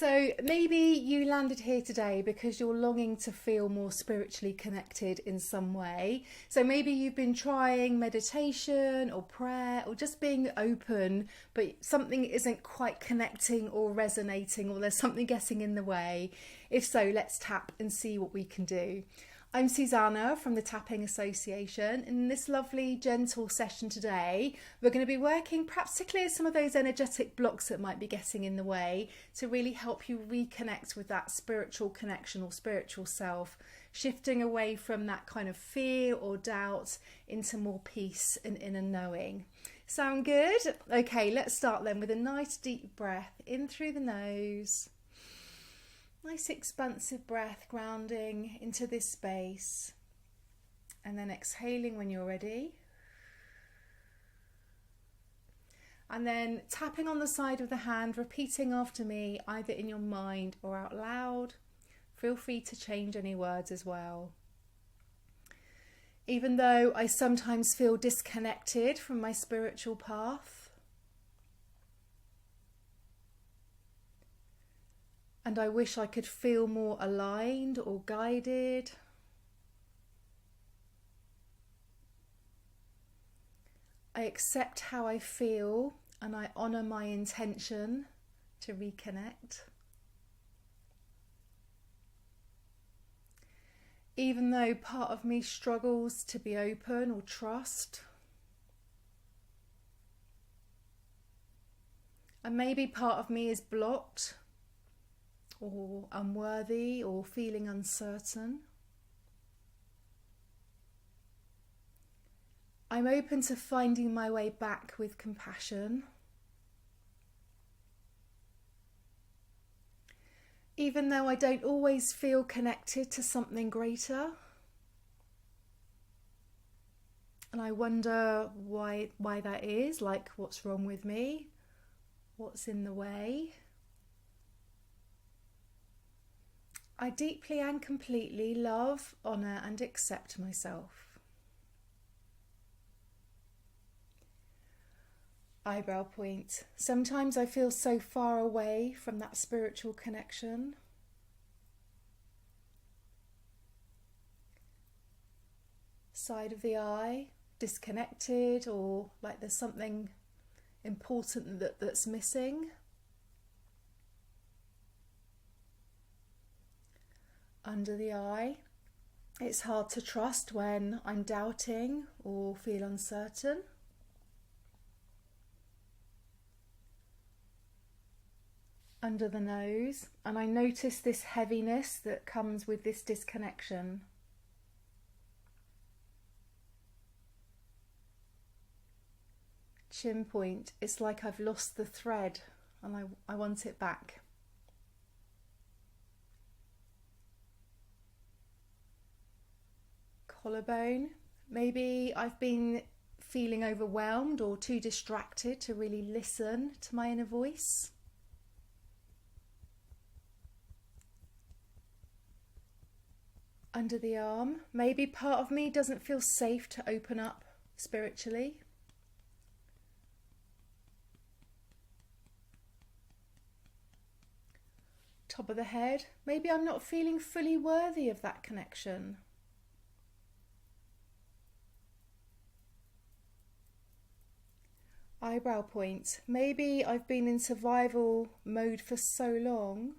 So maybe you landed here today because you're longing to feel more spiritually connected in some way. So maybe you've been trying meditation or prayer or just being open, but something isn't quite connecting or resonating, or there's something getting in the way. If so, let's tap and see what we can do. I'm Suzannah from the Tapping Association. In this lovely, gentle session today, we're going to be working perhaps to clear some of those energetic blocks that might be getting in the way to really help you reconnect with that spiritual connection or spiritual self, shifting away from that kind of fear or doubt into more peace and inner knowing. Sound good? Okay, let's start then with a nice deep breath in through the nose. Nice expansive breath, grounding into this space, and then exhaling when you're ready. And then tapping on the side of the hand, repeating after me, either in your mind or out loud. Feel free to change any words as well. Even though I sometimes feel disconnected from my spiritual path, and I wish I could feel more aligned or guided, I accept how I feel and I honour my intention to reconnect. Even though part of me struggles to be open or trust, and maybe part of me is blocked or unworthy or feeling uncertain, I'm open to finding my way back with compassion. Even though I don't always feel connected to something greater, and I wonder why that is, like what's wrong with me, what's in the way. I deeply and completely love, honour and accept myself. Eyebrow point. Sometimes I feel so far away from that spiritual connection. Side of the eye, disconnected, or like there's something important that's missing. Under the eye, it's hard to trust when I'm doubting or feel uncertain. Under the nose, and I notice this heaviness that comes with this disconnection. Chin point, it's like I've lost the thread and I want it back. Collarbone, maybe I've been feeling overwhelmed or too distracted to really listen to my inner voice. Under the arm, maybe part of me doesn't feel safe to open up spiritually. Top of the head, maybe I'm not feeling fully worthy of that connection. Eyebrow point, maybe I've been in survival mode for so long.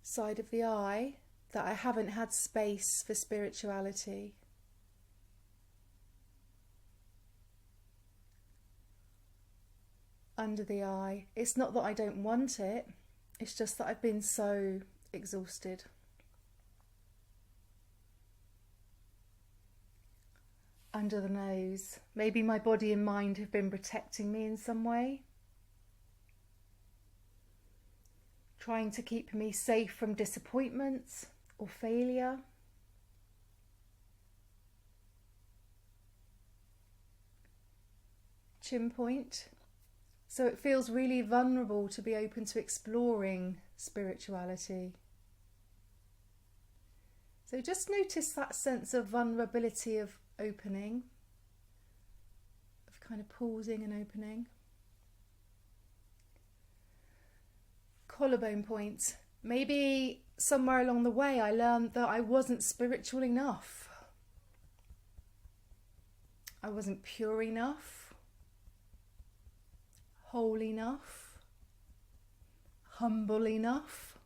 Side of the eye, that I haven't had space for spirituality. Under the eye, it's not that I don't want it, it's just that I've been so exhausted. Under the nose, maybe my body and mind have been protecting me in some way, trying to keep me safe from disappointments or failure. Chin point, so it feels really vulnerable to be open to exploring spirituality. So just notice that sense of vulnerability, of opening, of kind of pausing and opening. collarbone point. Maybe somewhere along the way I learned that I wasn't spiritual enough. I wasn't pure enough, whole enough, humble enough.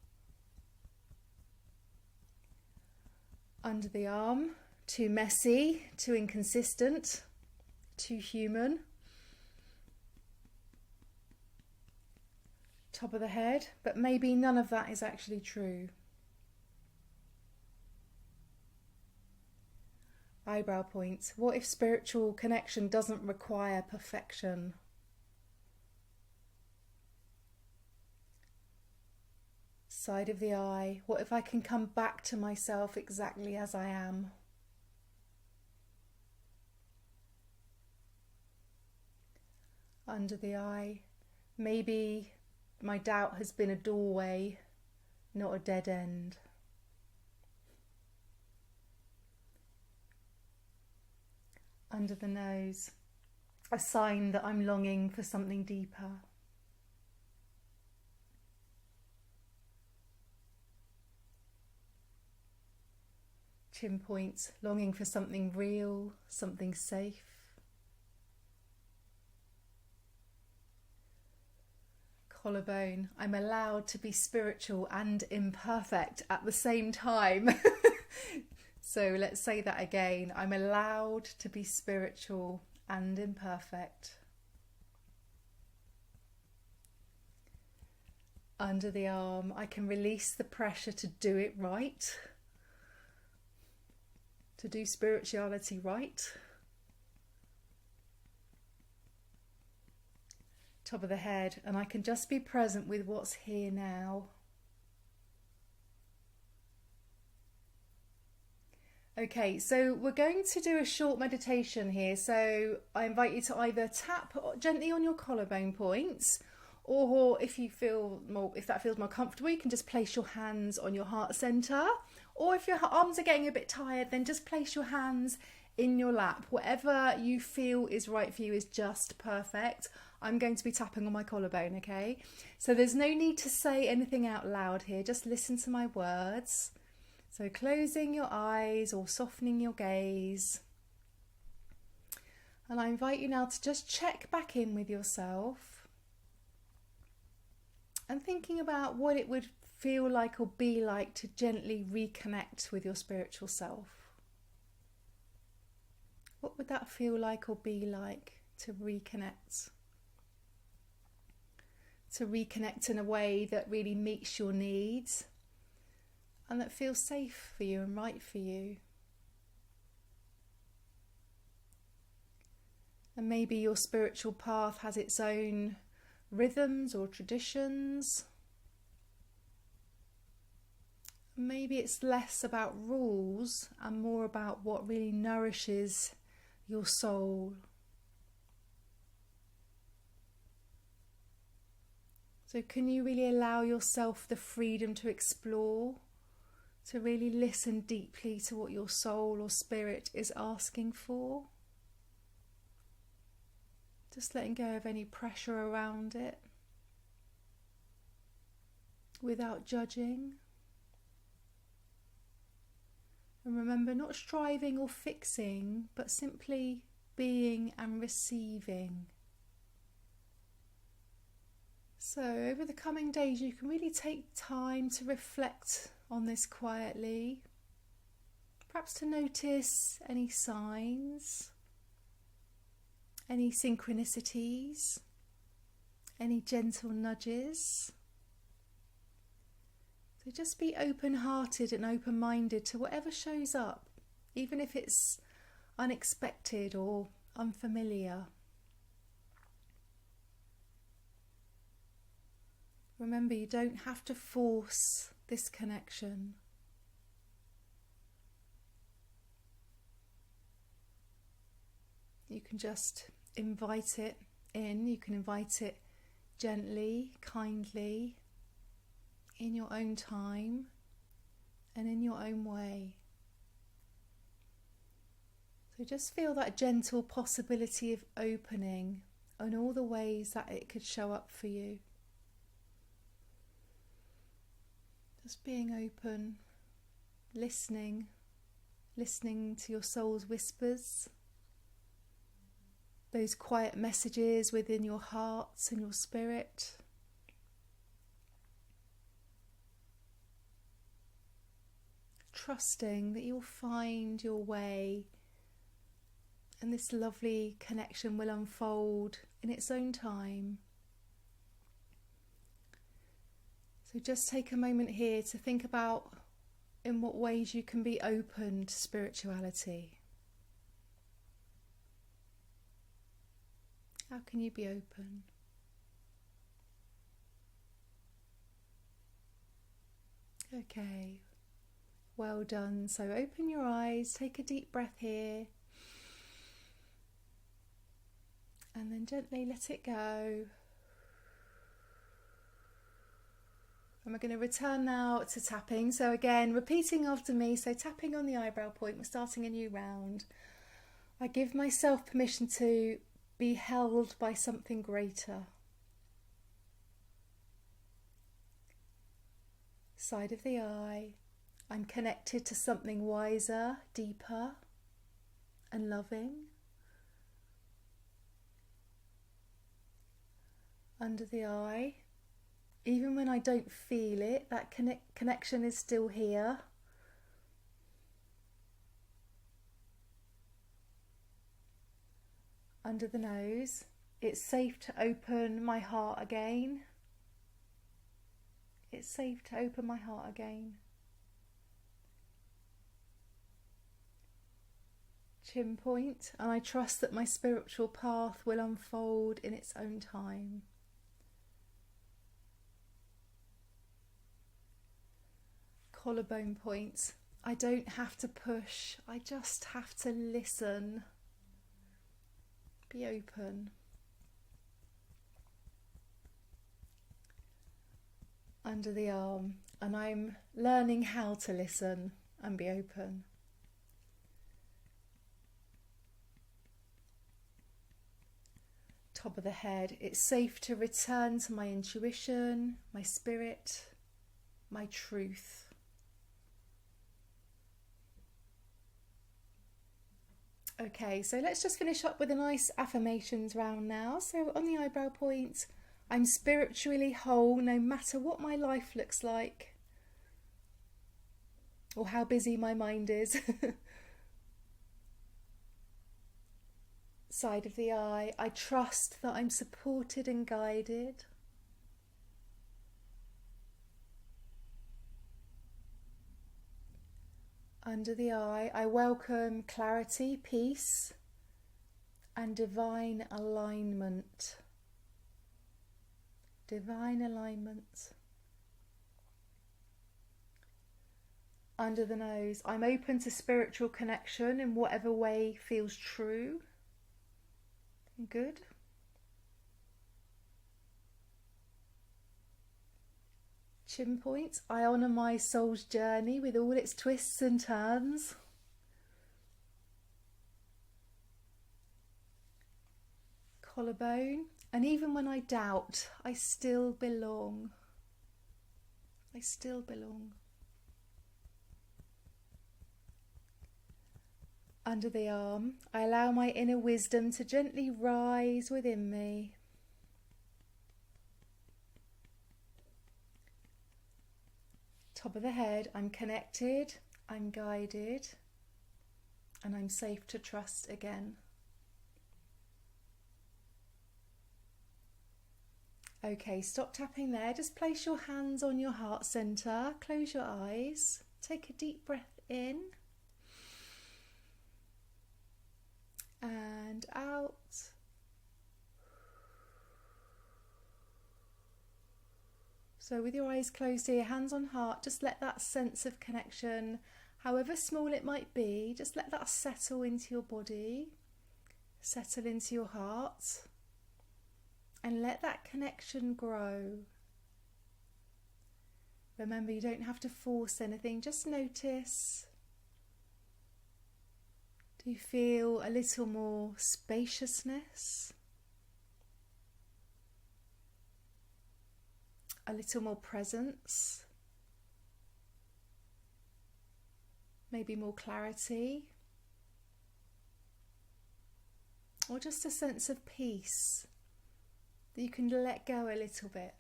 Under the arm, too messy, too inconsistent, too human. Top of the head, but maybe none of that is actually true. Eyebrow point. What if spiritual connection doesn't require perfection? Side of the eye. What if I can come back to myself exactly as I am? Under the eye. Maybe my doubt has been a doorway, not a dead end. Under the nose, a sign that I'm longing for something deeper. Chin point, longing for something real, something safe. Collarbone, I'm allowed to be spiritual and imperfect at the same time. So let's say that again. I'm allowed to be spiritual and imperfect. Under the arm, I can release the pressure to do it right, to do spirituality right. Top of the head, and I can just be present with what's here now. Okay, so we're going to do a short meditation here. So I invite you to either tap gently on your collarbone points, or if that feels more comfortable, you can just place your hands on your heart center. Or if your arms are getting a bit tired, then just place your hands in your lap. Whatever you feel is right for you is just perfect. I'm going to be tapping on my collarbone, okay? So there's no need to say anything out loud here. Just listen to my words. So closing your eyes or softening your gaze. And I invite you now to just check back in with yourself and thinking about what it would feel like or be like to gently reconnect with your spiritual self. What would that feel like or be like to reconnect? To reconnect in a way that really meets your needs and that feels safe for you and right for you. And maybe your spiritual path has its own rhythms or traditions. Maybe it's less about rules and more about what really nourishes your soul. So can you really allow yourself the freedom to explore, to really listen deeply to what your soul or spirit is asking for? Just letting go of any pressure around it, without judging. And remember, not striving or fixing, but simply being and receiving. So over the coming days, you can really take time to reflect on this quietly. Perhaps to notice any signs, any synchronicities, any gentle nudges. So just be open-hearted and open-minded to whatever shows up, even if it's unexpected or unfamiliar. Remember, you don't have to force this connection. You can just invite it in. You can invite it gently, kindly, in your own time and in your own way. So just feel that gentle possibility of opening and all the ways that it could show up for you. Just being open, listening to your soul's whispers, those quiet messages within your hearts and your spirit. Trusting that you'll find your way and this lovely connection will unfold in its own time. So just take a moment here to think about in what ways you can be open to spirituality. How can you be open? Okay, well done. So open your eyes, take a deep breath here, and then gently let it go. And we're going to return now to tapping. So again, repeating after me. So tapping on the eyebrow point, we're starting a new round. I give myself permission to be held by something greater. Side of the eye, I'm connected to something wiser, deeper, and loving. Under the eye, even when I don't feel it, that connection is still here. Under the nose, it's safe to open my heart again. It's safe to open my heart again. Chin point, and I trust that my spiritual path will unfold in its own time. Collarbone point, I don't have to push, I just have to listen. Be open. Under the arm, and I'm learning how to listen and be open. Top of the head, it's safe to return to my intuition, my spirit, my truth. Okay, so let's just finish up with a nice affirmations round now. So on the eyebrow point, I'm spiritually whole no matter what my life looks like or how busy my mind is. Side of the eye, I trust that I'm supported and guided. Under the eye, I welcome clarity, peace, and divine alignment. Divine alignment. Under the nose, I'm open to spiritual connection in whatever way feels true. Good. Chin point, I honour my soul's journey with all its twists and turns. Collarbone, and even when I doubt, I still belong. I still belong. Under the arm, I allow my inner wisdom to gently rise within me. Top of the head, I'm connected, I'm guided, and I'm safe to trust again. Okay, stop tapping there. Just place your hands on your heart center, close your eyes, take a deep breath in and out. So with your eyes closed here, hands on heart, just let that sense of connection, however small it might be, just let that settle into your body, settle into your heart, and let that connection grow. Remember, you don't have to force anything, just notice. Do you feel a little more spaciousness? A little more presence? maybe more clarity, or just a sense of peace that you can let go a little bit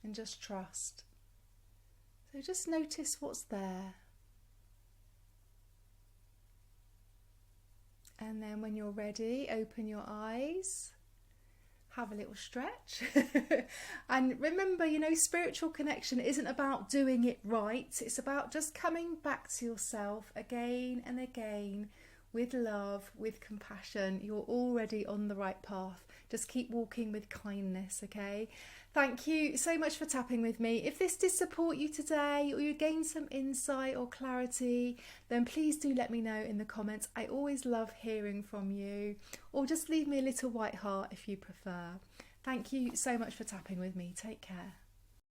and just trust. So just notice what's there. And then when you're ready, open your eyes, have a little stretch. And remember, spiritual connection isn't about doing it right. It's about just coming back to yourself again and again with love, with compassion. You're already on the right path. Just keep walking with kindness, okay? Thank you so much for tapping with me. If this did support you today, or you gained some insight or clarity, then please do let me know in the comments. I always love hearing from you, or just leave me a little white heart if you prefer. Thank you so much for tapping with me. Take care.